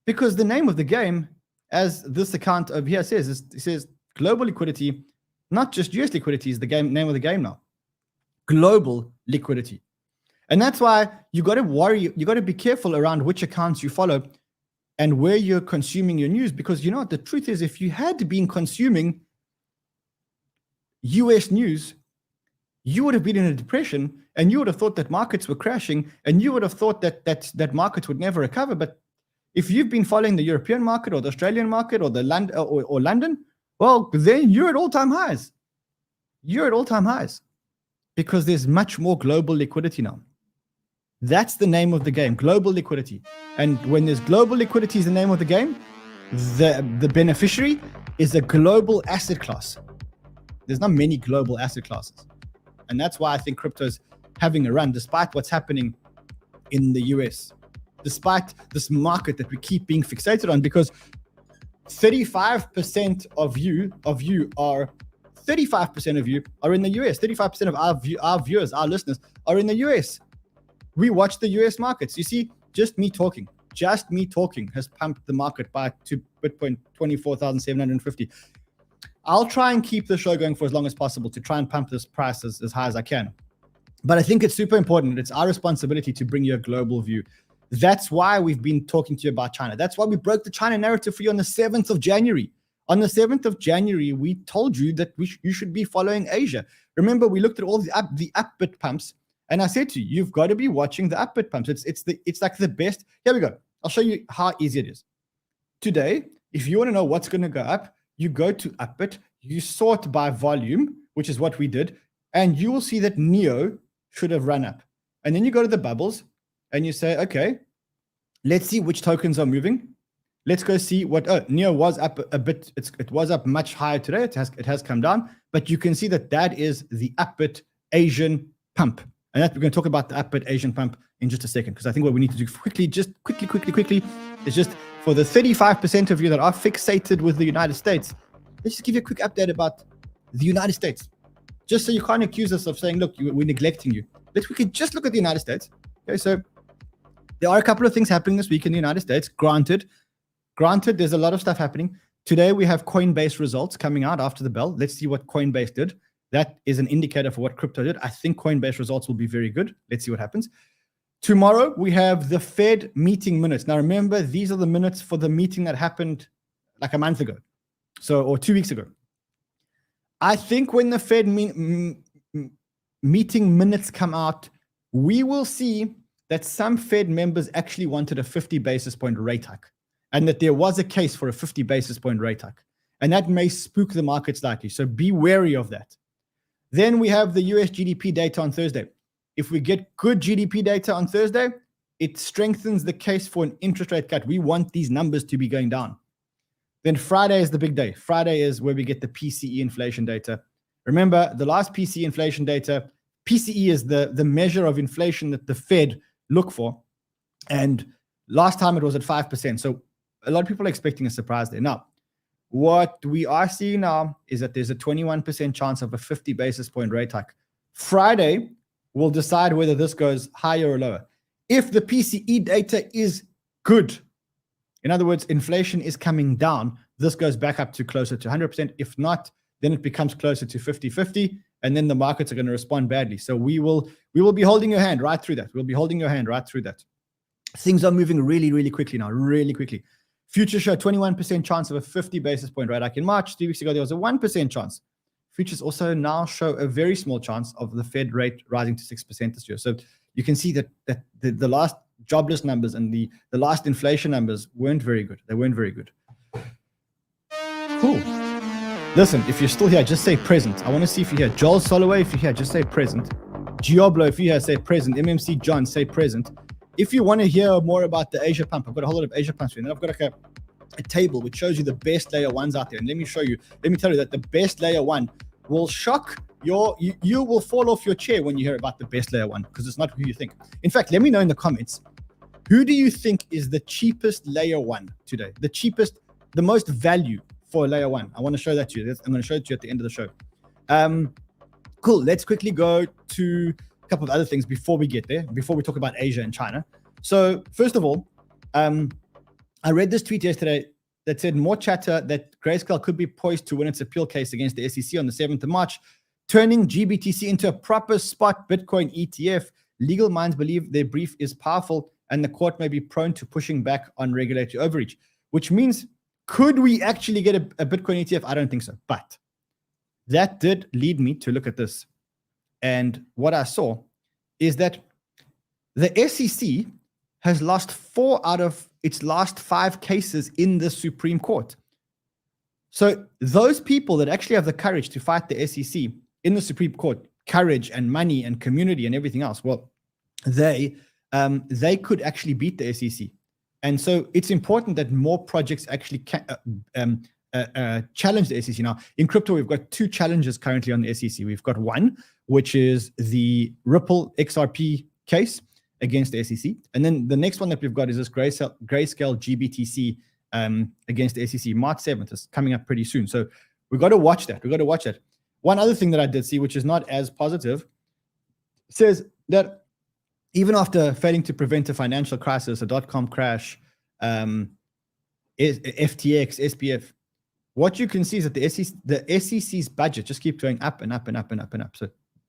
Because the name of the game, as this account over here says, it says global liquidity, not just US liquidity is the name of the game now. Global liquidity. And that's why you got to worry, you got to be careful around which accounts you follow. and where you're consuming your news. Because you know what the truth is, if you had been consuming US news, you would have been in a depression, and you would have thought that markets were crashing, and you would have thought that markets would never recover. But if you've been following the European market or the Australian market or the or London, well, then you're at all-time highs. You're at all-time highs because there's much more global liquidity now. That's the name of the game, global liquidity. And when there's global liquidity is the name of the game, the beneficiary is a global asset class. There's not many global asset classes. And that's why I think crypto's having a run, despite what's happening in the US, despite this market that we keep being fixated on, because 35% of you are 35% of you are in the US. 35% of our viewers, our listeners are in the US. We watch the US markets. You see, just me talking has pumped the market by to Bitcoin 24,750. I'll try and keep the show going for as long as possible to try and pump this price as high as I can. But I think it's super important. It's our responsibility to bring you a global view. That's why we've been talking to you about China. That's why we broke the China narrative for you on the 7th of January. On the 7th of January, we told you that you should be following Asia. Remember, we looked at all the upbit pumps, and I said to you, you've got to be watching the upbit pumps. It's like the best. Here we go. I'll show you how easy it is. Today, if you want to know what's going to go up, you go to upbit, you sort by volume, which is what we did, and you will see that NEO should have run up. And then you go to the bubbles and you say, okay, let's see which tokens are moving. Let's go see what NEO was up a bit. It was up much higher today. It has come down, but you can see that is the upbit Asian pump. And that we're going to talk about the upbit Asian pump in just a second, because I think what we need to do quickly is just for the 35% of you that are fixated with the United States, let's just give you a quick update about the United States. Just so you can't accuse us of saying, look, we're neglecting you. Let's quickly just look at the United States. Okay, so there are a couple of things happening this week in the United States. Granted, there's a lot of stuff happening. Today, we have Coinbase results coming out after the bell. Let's see what Coinbase did. That is an indicator for what crypto did. I think Coinbase results will be very good. Let's see what happens. Tomorrow, we have the Fed meeting minutes. Now, remember, these are the minutes for the meeting that happened like a month ago, or 2 weeks ago. I think when the Fed meeting minutes come out, we will see that some Fed members actually wanted a 50 basis point rate hike, and that there was a case for a 50 basis point rate hike. And that may spook the market slightly. So be wary of that. Then we have the US GDP data on Thursday. If we get good GDP data on Thursday, it strengthens the case for an interest rate cut. We want these numbers to be going down. Then Friday is the big day. Friday is where we get the PCE inflation data. Remember, the last PCE inflation data, PCE is the measure of inflation that the Fed look for. And last time it was at 5%. So a lot of people are expecting a surprise there. Now, what we are seeing now is that there's a 21% chance of a 50 basis point rate hike. Friday will decide whether this goes higher or lower. If the PCE data is good, in other words, inflation is coming down, this goes back up to closer to 100%. If not, then it becomes closer to 50-50, and then the markets are going to respond badly. So we will be holding your hand right through that. We'll be holding your hand right through that. Things are moving really, really quickly now, really quickly. Futures show 21% chance of a 50 basis point rate hike in March. 2 weeks ago, there was a 1% chance. Futures also now show a very small chance of the Fed rate rising to 6% this year. So you can see that the last jobless numbers and the last inflation numbers weren't very good. They weren't very good. Cool. Listen, if you're still here, just say present. I want to see if you're here. Joel Soloway, if you're here, just say present. 𝗬𝗵𝗲𝗆, if you're here, say present. MMC John, say present. If you want to hear more about the Asia pump, I've got a whole lot of Asia pumps here. And then I've got like a table which shows you the best layer ones out there. And let me tell you that the best layer one will shock you will fall off your chair when you hear about the best layer one, because it's not who you think. In fact, let me know in the comments, who do you think is the cheapest layer one today? The cheapest, the most value for layer one. I want to show that to you. I'm going to show it to you at the end of the show. Cool. Let's quickly go to a couple of other things before we get there, before we talk about Asia and China. So first of all, I read this tweet yesterday that said more chatter that Grayscale could be poised to win its appeal case against the SEC on the 7th of March, turning GBTC into a proper spot Bitcoin ETF. Legal minds believe their brief is powerful and the court may be prone to pushing back on regulatory overreach, which means, could we actually get a Bitcoin ETF? I don't think so. But that did lead me to look at this. And what I saw is that the SEC has lost 4 out of its last 5 cases in the Supreme Court. So those people that actually have the courage to fight the SEC in the Supreme Court, courage and money and community and everything else, well, they could actually beat the SEC. And so it's important that more projects actually challenge the SEC. Now, in crypto, we've got 2 challenges currently on the SEC. We've got one, which is the Ripple XRP case against the SEC. And then the next one that we've got is this grayscale GBTC against the SEC. March 7th is coming up pretty soon. So we've got to watch that. We've got to watch that. One other thing that I did see, which is not as positive, says that even after failing to prevent a financial crisis, a dot-com crash, FTX, SPF, what you can see is that the SEC's budget just keeps going up and up and up and up and up. So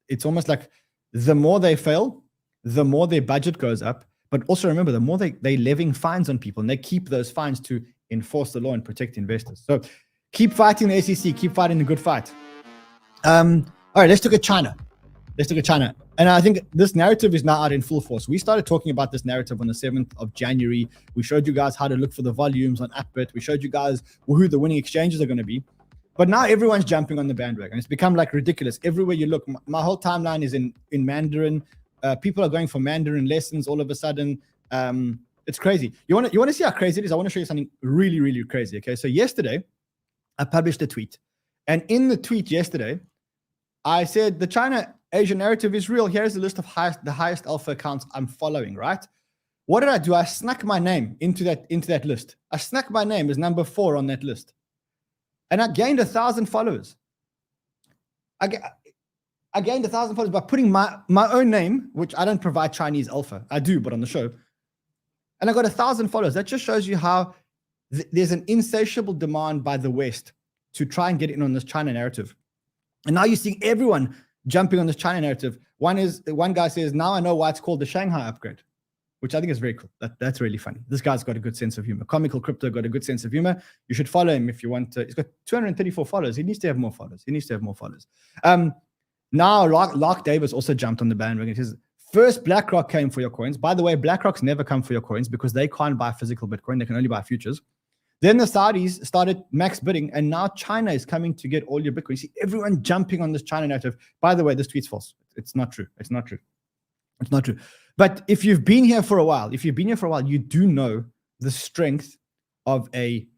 it's almost like the more they fail, the more their budget goes up. But also remember, the more they levying fines on people, and they keep those fines to enforce the law and protect investors. So keep fighting the SEC, keep fighting the good fight. All right, let's look at China. Let's look at China. And I think this narrative is now out in full force. We started talking about this narrative on the 7th of January. We showed you guys how to look for the volumes on ByBit. We showed you guys who the winning exchanges are going to be. But now everyone's jumping on the bandwagon. It's become like ridiculous. Everywhere you look, my whole timeline is in Mandarin. People are going for Mandarin lessons all of a sudden. It's crazy. You want to see how crazy it is? I want to show you something really, really crazy. Okay, so yesterday, I published a tweet. And in the tweet yesterday, I said, the China-Asia narrative is real. Here's the list of the highest alpha accounts I'm following, right? What did I do? I snuck my name into that list. I snuck my name as number 4 on that list. And I gained 1,000 followers. I gained 1,000 followers by putting my own name, which I don't provide Chinese alpha. I do, but on the show. And I got 1,000 followers. That just shows you how there's an insatiable demand by the West to try and get in on this China narrative. And now you're seeing everyone jumping on this China narrative. One guy says, now I know why it's called the Shanghai upgrade, which I think is very cool. That's really funny. This guy's got a good sense of humor. Comical Crypto got a good sense of humor. You should follow him if you want to. He's got 234 followers. He needs to have more followers. Now, 𝗥𝗍𝗄𝘃 also jumped on the bandwagon. It says, first, BlackRock came for your coins. By the way, BlackRock's never come for your coins because they can't buy physical Bitcoin. They can only buy futures. Then the Saudis started max bidding, and now China is coming to get all your Bitcoin. You see everyone jumping on this China narrative. By the way, this tweet's false. It's not true. It's not true. It's not true. But if you've been here for a while, you do know the strength of a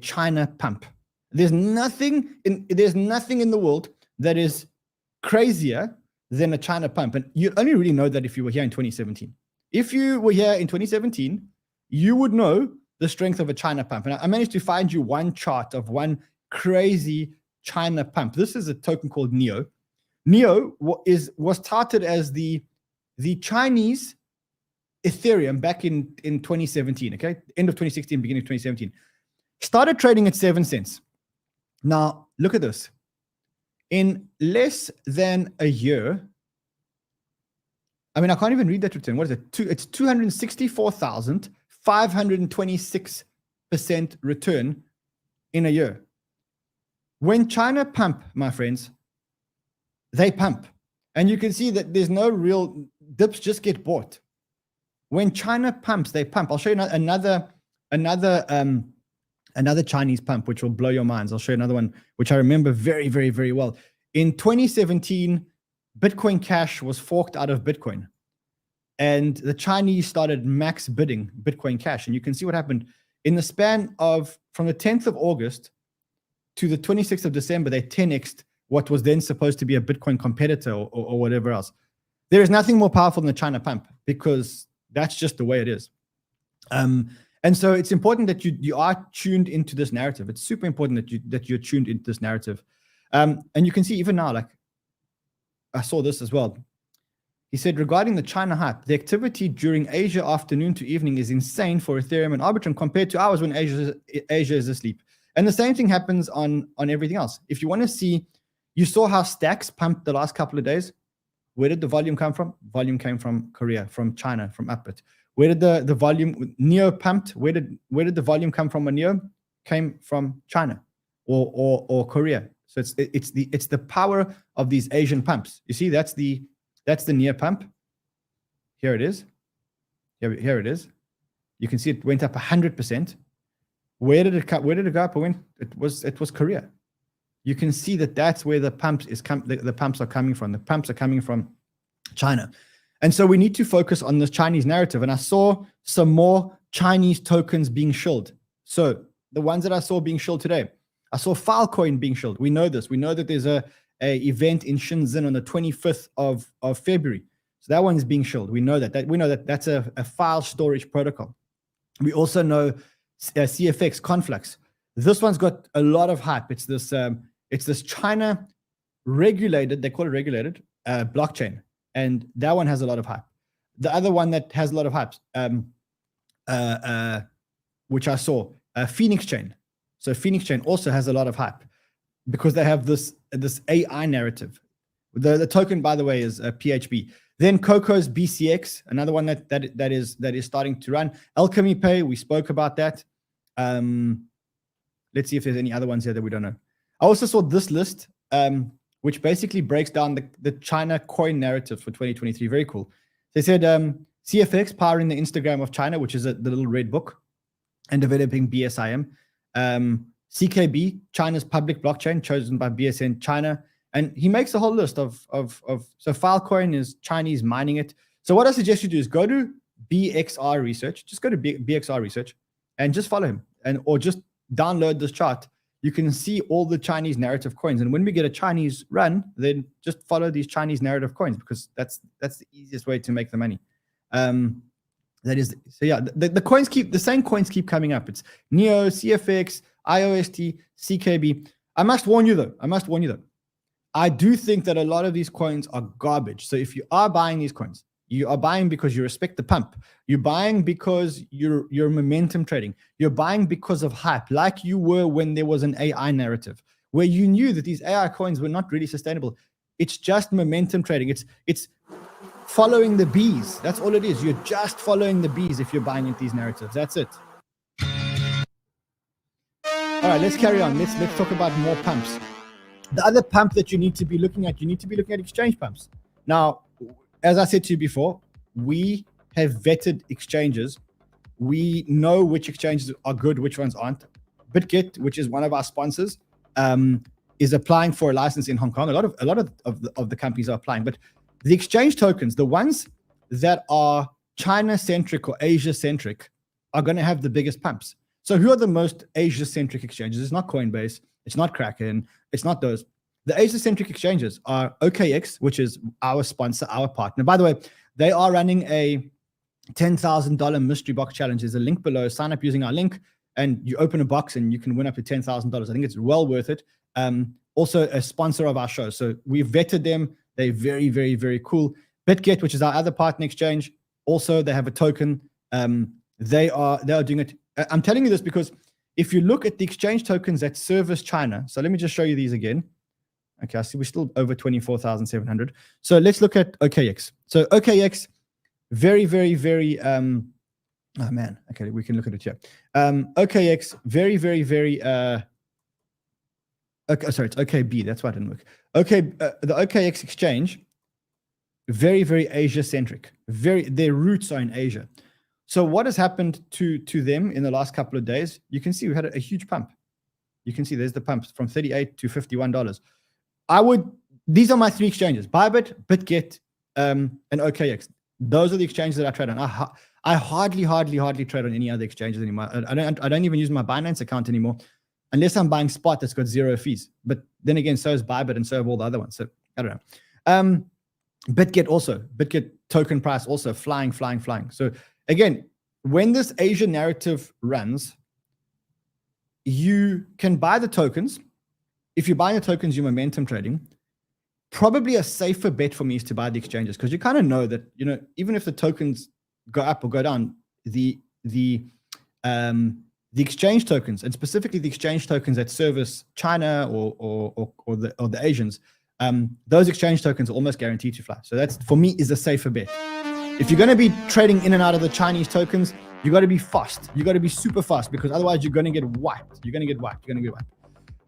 China pump. There's nothing in the world that is crazier than a China pump. And you only really know that if you were here in 2017. If you were here in 2017, you would know the strength of a China pump. And I managed to find you one chart of one crazy China pump. This is a token called 𝗏𝗏. 𝗏𝗏 was touted as the Chinese Ethereum back in 2017, okay? End of 2016, beginning of 2017. Started trading at 7 cents. Now, look at this. In less than a year, I mean, I can't even read that return. What is it? It's 264,526% return in a year. When China pump, my friends, they pump. And you can see that there's no real dips, just get bought. When China pumps, they pump. I'll show you another Chinese pump, which will blow your minds. I'll show you another one, which I remember very, very, very well. In 2017, Bitcoin Cash was forked out of Bitcoin. And the Chinese started max bidding Bitcoin Cash. And you can see what happened. In the span of, from the 10th of August to the 26th of December, they 10x'd what was then supposed to be a Bitcoin competitor or whatever else. There is nothing more powerful than the China pump because that's just the way it is. And so it's important that you are tuned into this narrative. It's super important that you're tuned into this narrative. And you can see even now, like I saw this as well. He said, regarding the China hype, the activity during Asia afternoon to evening is insane for Ethereum and Arbitrum compared to hours when Asia is asleep. And the same thing happens on everything else. If you want to see, you saw how STAX pumped the last couple of days. Where did the volume come from? Volume came from Korea, from China, from ByBit. Where did the volume NEO pumped? Where did the volume come from? NEO came from China or Korea. So it's the power of these Asian pumps. You see, that's the NEO pump. Here it is. Here it is. You can see it went up 100%. Where did it go up? It was Korea. You can see that's where the pumps the pumps are coming from. The pumps are coming from China. And so we need to focus on this Chinese narrative. And I saw some more Chinese tokens being shilled. So the ones that I saw being shilled today, I saw Filecoin being shilled. We know this. We know that there's a event in Shenzhen on the 25th of February. So that one is being shilled. We know that. That's a file storage protocol. We also know CFX Conflux. This one's got a lot of hype. It's this China regulated, they call it regulated, blockchain. And that one has a lot of hype. The other one that has a lot of hype, which I saw, Phoenix Chain. So Phoenix Chain also has a lot of hype because they have this AI narrative. The token, by the way, is PHB. Then Coco's BCX, another one that is starting to run. 𝗏𝗵𝗲𝗃, we spoke about that. Let's see if there's any other ones here that we don't know. I also saw this list, which basically breaks down the China coin narrative for 2023. Very cool. They said CFX powering the Instagram of China, which is the little red book, and developing BSIM. CKB, China's public blockchain chosen by BSN China. And he makes a whole list of so Filecoin is Chinese mining it. So what I suggest you do is go to BXR Research. Just go to BXR Research and just follow him, or just download this chart. You can see all the Chinese narrative coins. And when we get a Chinese run, then just follow these Chinese narrative coins, because that's the easiest way to make the money. That is, so yeah, the same coins keep coming up. It's NEO, CFX, IOST, CKB. I must warn you though. I do think that a lot of these coins are garbage. So if you are buying these coins, you are buying because you respect the pump. You're buying because you're momentum trading. You're buying because of hype, like you were when there was an AI narrative, where you knew that these AI coins were not really sustainable. It's just momentum trading. It's following the bees. That's all it is. You're just following the bees if you're buying into these narratives. That's it. All right, let's carry on. Let's talk about more pumps. The other pump that you need to be looking at, exchange pumps. Now, as I said to you before, we have vetted exchanges. We know which exchanges are good, which ones aren't. Bitget, which is one of our sponsors, is applying for a license in Hong Kong. A lot of the companies are applying, but the exchange tokens, the ones that are China-centric or Asia-centric, are going to have the biggest pumps. So who are the most Asia-centric exchanges? It's not Coinbase. It's not Kraken. It's not those. The Asia-centric exchanges are OKX, which is our sponsor, our partner. By the way, they are running a $10,000 mystery box challenge. There's a link below. Sign up using our link, and you open a box and you can win up to $10,000. I think it's well worth it. Also a sponsor of our show. So we've vetted them. They're very, very, very cool. Bitget, which is our other partner exchange, also they have a token. They are doing it. I'm telling you this because if you look at the exchange tokens that service China, so let me just show you these again. Okay, I see we're still over 24,700. So let's look at OKX. So OKX, very, very, very, oh man, okay, we can look at it here. OKX, very, very, very, okay, sorry, it's OKB, that's why it didn't work. Okay, the OKX exchange, very, very Asia-centric. Their roots are in Asia. So what has happened to them in the last couple of days? You can see we had a huge pump. You can see there's the pumps from $38 to $51. These are my three exchanges: ByBit, Bitget, and OKX. Those are the exchanges that I trade on. I hardly trade on any other exchanges anymore. I don't even use my Binance account anymore, unless I'm buying spot that's got 0 fees. But then again, so is ByBit and so have all the other ones. So I don't know. Bitget token price also flying. So again, when this Asia narrative runs, you can buy the tokens. If you're buying the tokens, you're momentum trading. Probably a safer bet for me is to buy the exchanges, because you kind of know that, even if the tokens go up or go down, the exchange tokens, and specifically the exchange tokens that service China or the Asians, those exchange tokens are almost guaranteed to fly. So that's, for me, is a safer bet. If you're going to be trading in and out of the Chinese tokens, you got to be fast. You got to be super fast because otherwise you're going to get wiped. You're going to get wiped.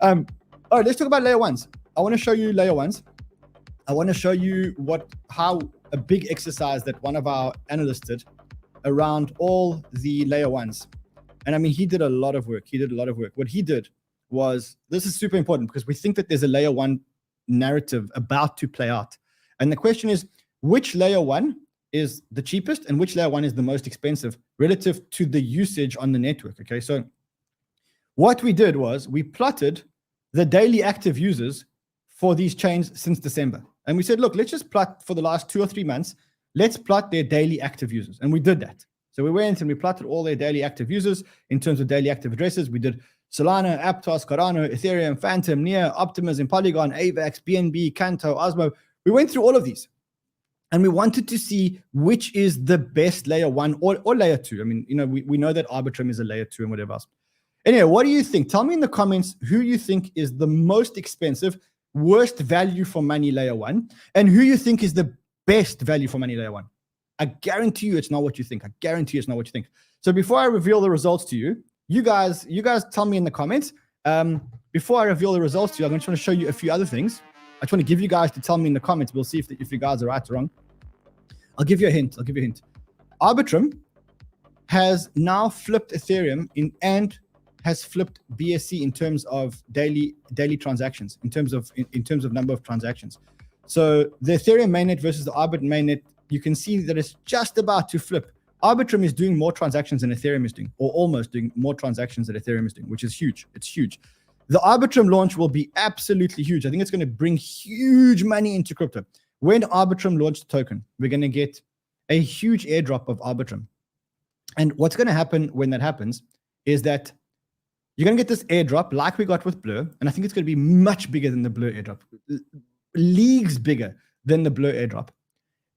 All right, let's talk about layer ones. I want to show you layer ones. I want to show you how a big exercise that one of our analysts did around all the layer ones. And I mean, he did a lot of work. What he did was, this is super important because we think that there's a layer one narrative about to play out. And the question is, which layer one is the cheapest and which layer one is the most expensive relative to the usage on the network? Okay, so what we did was we plotted the daily active users for these chains since December. And we said, look, let's just plot for the last 2 or 3 months. Let's plot their daily active users. And we did that. So we went and we plotted all their daily active users in terms of daily active addresses. We did Solana, 𝗵𝗲𝗃, Cardano, Ethereum, Phantom, 𝗕𝗵𝗲𝗃, Optimism, Polygon, 𝗦𝗵𝗲𝗃, BNB, Canto, Osmo. We went through all of these. And we wanted to see which is the best layer one or layer two. I mean, you know, we know that Arbitrum is a layer two and whatever else. Anyway, what do you think? Tell me in the comments who you think is the most expensive, worst value for money layer one, and who you think is the best value for money layer one. I guarantee you it's not what you think. So before I reveal the results to you, you guys tell me in the comments. Before I reveal the results to you, I'm just want to show you a few other things. I just want to give you guys to tell me in the comments. We'll see if you guys are right or wrong. I'll give you a hint. Arbitrum has now flipped Ethereum and has flipped BSC in terms of daily transactions, in terms of number of transactions. So the Ethereum mainnet versus the Arbitrum mainnet, you can see that it's just about to flip. Arbitrum is doing more transactions than Ethereum is doing, or almost doing more transactions than Ethereum is doing, which is huge. It's huge. The Arbitrum launch will be absolutely huge. I think it's going to bring huge money into crypto. When Arbitrum launched the token, we're going to get a huge airdrop of Arbitrum. And what's going to happen when that happens is that you're going to get this airdrop like we got with 𝗏𝗏, and I think it's going to be much bigger than the 𝗏𝗏 airdrop, leagues bigger than the 𝗏𝗏 airdrop.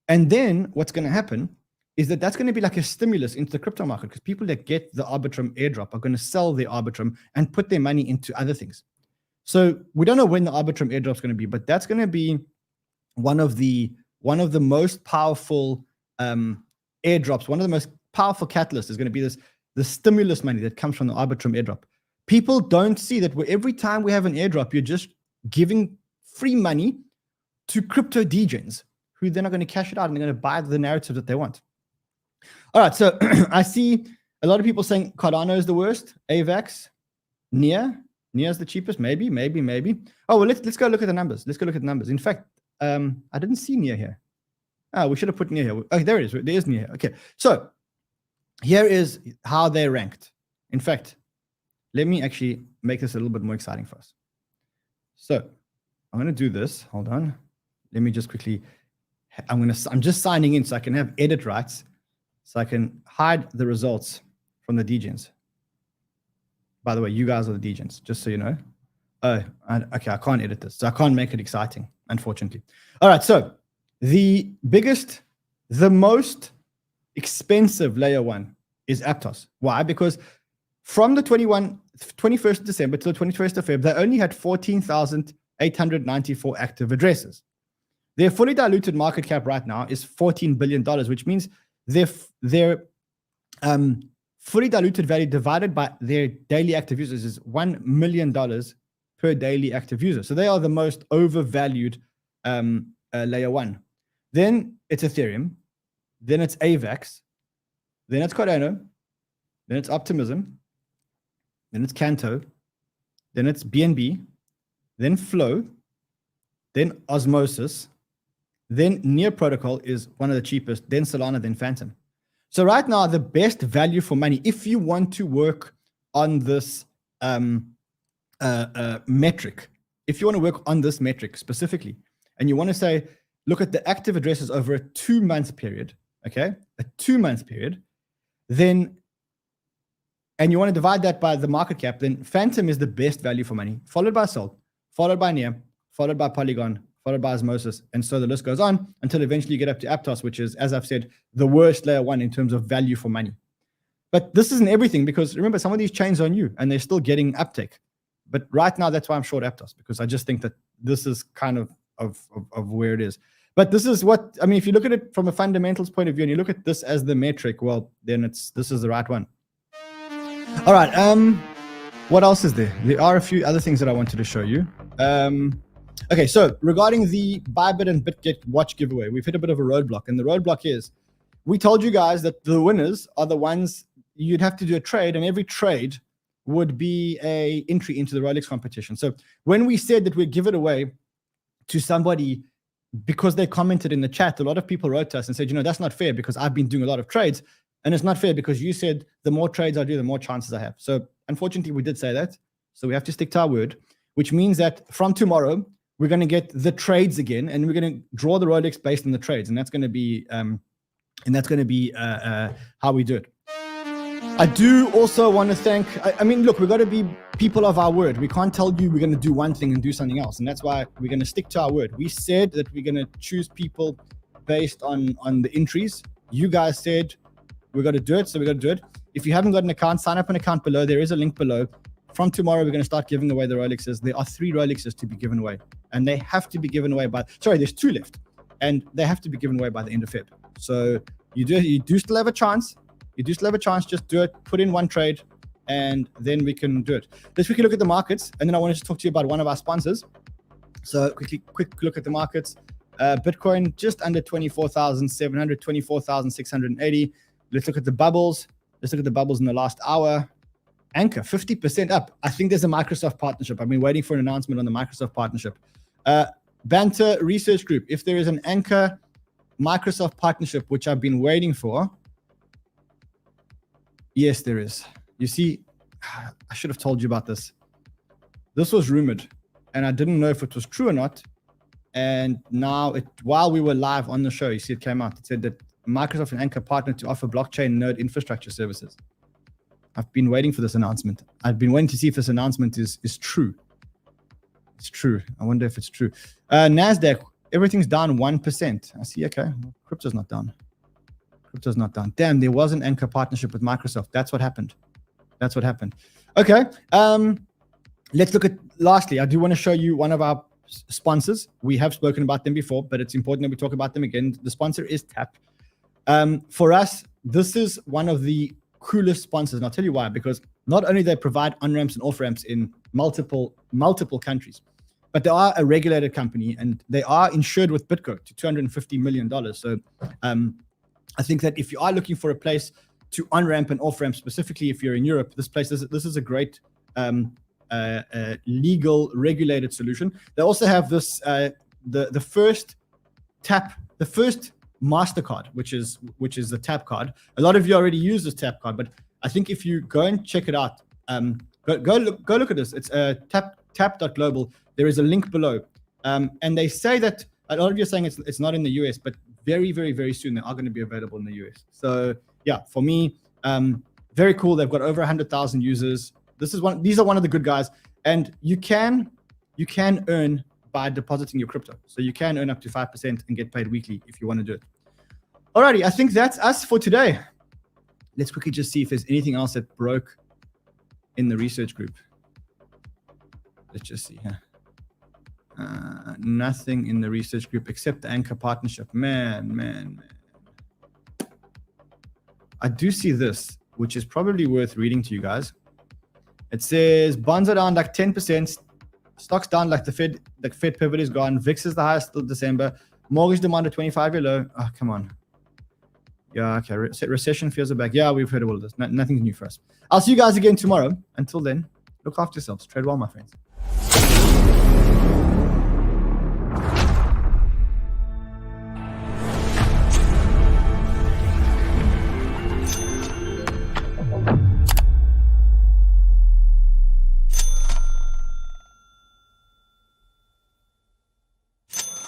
And then what's going to happen is that that's going to be like a stimulus into the crypto market because people that get the Arbitrum airdrop are going to sell their Arbitrum and put their money into other things. So we don't know when the Arbitrum airdrop is going to be, but that's going to be one of the most powerful airdrops. One of the most powerful catalysts is going to be the stimulus money that comes from the Arbitrum airdrop. People don't see that every time we have an airdrop, you're just giving free money to crypto degens who then are going to cash it out and they're going to buy the narrative that they want. All right, so I see a lot of people saying Cardano is the worst, 𝗦𝗵𝗲𝗃, 𝗕𝗵𝗲 is the cheapest, maybe. Oh, well, let's go look at the numbers. In fact, I didn't see 𝗕𝗵𝗲 here. Oh, we should have put 𝗕𝗵𝗲 here. Oh, there it is. There is 𝗕𝗵𝗲 here. Okay, so here is how they ranked. In fact, let me actually make this a little bit more exciting for us. So I'm going to do this. Hold on. Let me just quickly. I'm just signing in so I can have edit rights, so I can hide the results from the degens. By the way, you guys are the degens, just so you know. Okay, I can't edit this, so I can't make it exciting, unfortunately. All right, so the most expensive layer one is 𝗵𝗲𝗃. Why? Because from the 21st of December to the 21st of February, they only had 14,894 active addresses. Their fully diluted market cap right now is $14 billion, which means their fully diluted value divided by their daily active users is $1 million per daily active user. So they are the most overvalued layer one. Then it's Ethereum. Then it's 𝗦𝗵𝗲𝗃. Then it's Cardano. Then it's Optimism. Then it's Canto. Then it's BNB. Then Flow. Then Osmosis. Then 𝗕𝗵𝗲 protocol is one of the cheapest, then Solana, then Phantom. So right now, the best value for money, if you want to work on this metric, specifically, and you want to say, look at the active addresses over a 2-month period, okay? A 2-month period, then, and you want to divide that by the market cap, then Phantom is the best value for money, followed by Sol, followed by 𝗕𝗵𝗲, followed by Polygon, followed by Osmosis, and so the list goes on until eventually you get up to 𝗵𝗲𝗃, which is, as I've said, the worst layer one in terms of value for money. But this isn't everything, because remember, some of these chains are new and they're still getting uptake. But right now, that's why I'm short 𝗵𝗲𝗃, because I just think that this is kind of where it is. But this is what, I mean, if you look at it from a fundamentals point of view and you look at this as the metric, well, then this is the right one. All right. What else is there? There are a few other things that I wanted to show you. Okay, so regarding the ByBit and Bitget watch giveaway, we've hit a bit of a roadblock, and the roadblock is we told you guys that the winners are the ones you'd have to do a trade, and every trade would be a entry into the Rolex competition. So when we said that we'd give it away to somebody because they commented in the chat, a lot of people wrote to us and said, you know, that's not fair because I've been doing a lot of trades, and it's not fair because you said the more trades I do, the more chances I have. So unfortunately, we did say that. So we have to stick to our word, which means that from tomorrow, we're going to get the trades again, and we're going to draw the Rolex based on the trades, and that's going to be how we do it. I do also want to thank. I mean, look, we've got to be people of our word. We can't tell you we're going to do one thing and do something else, and that's why we're going to stick to our word. We said that we're going to choose people based on the entries. You guys said we're going to do it, so we're going to do it. If you haven't got an account, sign up an account below. There is a link below. From tomorrow, we're going to start giving away the Rolexes. There are 3 Rolexes to be given away, and they have to be given away by, sorry, there's 2 left, and they have to be given away by the end of Feb. So you do still have a chance. You do still have a chance. Just do it. Put in one trade, and then we can do it. Let's quickly look at the markets, and then I wanted to talk to you about one of our sponsors. So quick look at the markets. Bitcoin just under 24,700, 24,680. Let's look at the bubbles. Let's look at the bubbles in the last hour. Anchor 50% up. I think there's a Microsoft partnership. I've been waiting for an announcement on the Microsoft partnership. Banter Research Group. If there is an Anchor Microsoft partnership, which I've been waiting for, yes, there is. You see, I should have told you about this. This was rumored, and I didn't know if it was true or not. And now, while we were live on the show, you see it came out. It said that Microsoft and Anchor partnered to offer blockchain node infrastructure services. I've been waiting for this announcement. I've been waiting to see if this announcement is true. It's true. I wonder if it's true. NASDAQ, everything's down 1%. I see, okay. Crypto's not down. Crypto's not down. Damn, there was an Anchor partnership with Microsoft. That's what happened. That's what happened. Okay. Let's look at, lastly, I do want to show you one of our sponsors. We have spoken about them before, but it's important that we talk about them again. The sponsor is TAP. For us, this is one of the coolest sponsors, and I'll tell you why. Because not only they provide on-ramps and off-ramps in multiple countries, but they are a regulated company, and they are insured with BitGo to $250 million. So I think that if you are looking for a place to on-ramp and off-ramp, specifically if you're in Europe, this is a great legal regulated solution. They also have this the first MasterCard, which is the TAP card. A lot of you already use this TAP card, but I think if you go and check it out, go look at this. It's tap.global. There is a link below, and they say that a lot of you are saying it's not in the US, but very, very, very soon they are going to be available in the US. So yeah, for me, very cool. They've got over 100,000 users. These are one of the good guys, and you can earn by depositing your crypto. So you can earn up to 5% and get paid weekly if you want to do it. Alrighty, I think that's us for today. Let's quickly just see if there's anything else that broke in the research group. Let's just see here. Nothing in the research group except the Anchor partnership. Man. I do see this, which is probably worth reading to you guys. It says bonds are down like 10%. Stocks down like the Fed pivot is gone. VIX is the highest till December. Mortgage demand at 25-year low. Oh, come on. Yeah, okay. Recession fears are back. Yeah, we've heard of all of this. Nothing new for us. I'll see you guys again tomorrow. Until then, look after yourselves. Trade well, my friends.